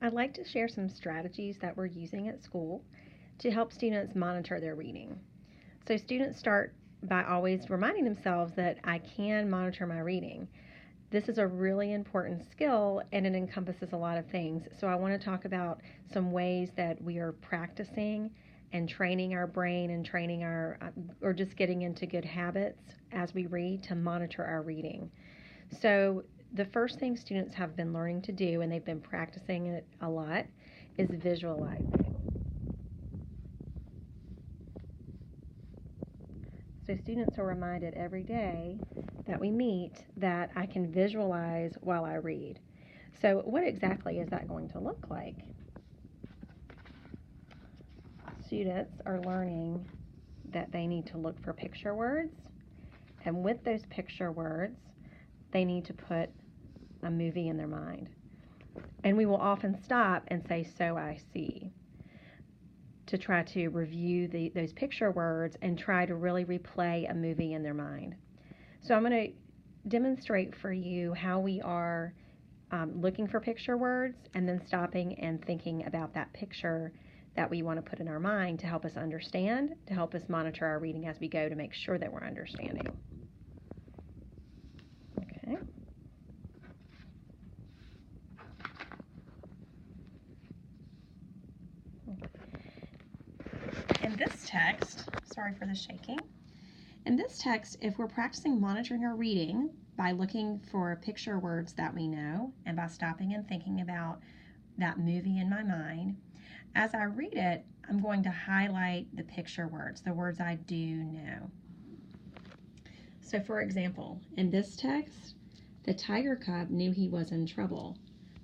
I'd like to share some strategies that we're using at school to help students monitor their reading. So, students start by always reminding themselves that I can monitor my reading. This is a really important skill and it encompasses a lot of things. So, I want to talk about some ways that we are practicing and training our brain and training or just getting into good habits as we read to monitor our reading. So, the first thing students have been learning to do, and they've been practicing it a lot, is visualizing. So, students are reminded every day that we meet that I can visualize while I read. So, what exactly is that going to look like? Students are learning that they need to look for picture words, and with those picture words, they need to put a movie in their mind. And we will often stop and say, "So I see," to try to review those picture words and try to really replay a movie in their mind. So I'm going to demonstrate for you how we are looking for picture words and then stopping and thinking about that picture that we want to put in our mind to help us understand, to help us monitor our reading as we go to make sure that we're understanding. Okay. In this text, sorry for the shaking. In this text, if we're practicing monitoring our reading by looking for picture words that we know and by stopping and thinking about that movie in my mind, as I read it, I'm going to highlight the picture words, the words I do know. So for example, in this text, the tiger cub knew he was in trouble.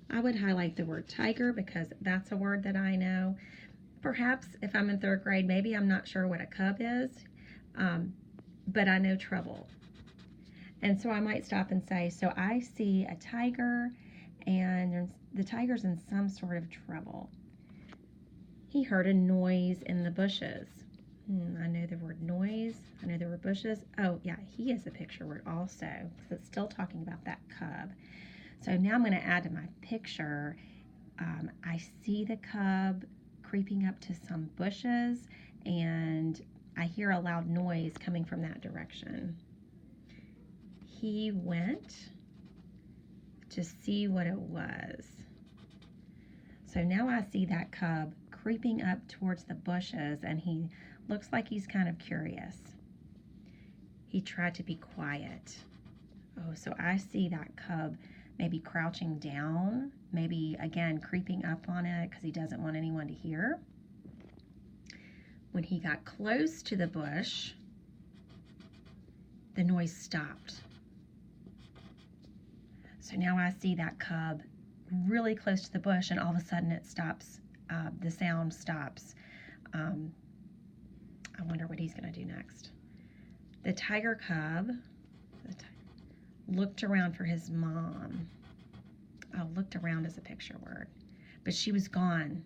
I would highlight the word tiger because that's a word that I know. Perhaps if I'm in third grade, maybe I'm not sure what a cub is, but I know trouble. And so I might stop and say, so I see a tiger and the tiger's in some sort of trouble. He heard a noise in the bushes. I know the word noise. I know there were bushes. Oh, yeah, he is a picture word also because it's still talking about that cub. So now I'm going to add to my picture. I see the cub creeping up to some bushes, and I hear a loud noise coming from that direction. He went to see what it was. So now I see that cub creeping up towards the bushes, and he looks like he's kind of curious. He tried to be quiet. Oh, so I see that cub maybe crouching down, maybe again creeping up on it because he doesn't want anyone to hear. When he got close to the bush, the noise stopped. So now I see that cub really close to the bush, and all of a sudden it stops. The sound stops. I wonder what he's going to do next. The tiger cub looked around for his mom. Oh, looked around is a picture word, but she was gone.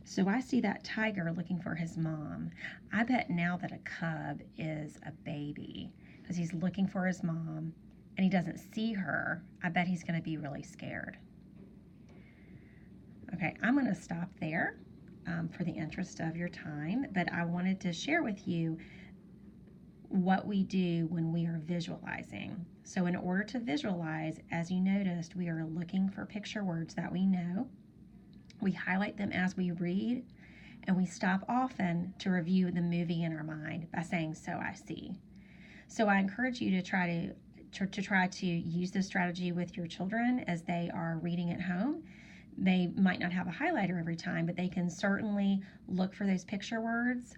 So I see that tiger looking for his mom. I bet now that a cub is a baby because he's looking for his mom and he doesn't see her. I bet he's going to be really scared. Okay, I'm going to stop there for the interest of your time, but I wanted to share with you what we do when we are visualizing. So in order to visualize, as you noticed, we are looking for picture words that we know. We highlight them as we read, and we stop often to review the movie in our mind by saying, so I see. So I encourage you to try to use this strategy with your children as they are reading at home. They might not have a highlighter every time, but they can certainly look for those picture words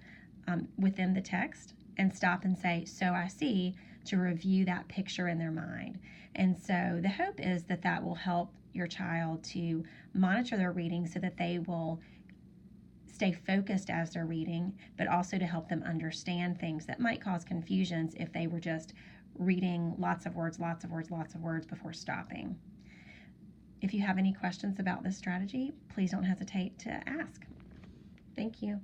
within the text and stop and say, so I see, to review that picture in their mind. And so the hope is that that will help your child to monitor their reading so that they will stay focused as they're reading, but also to help them understand things that might cause confusions if they were just reading lots of words before stopping. If you have any questions about this strategy, please don't hesitate to ask. Thank you.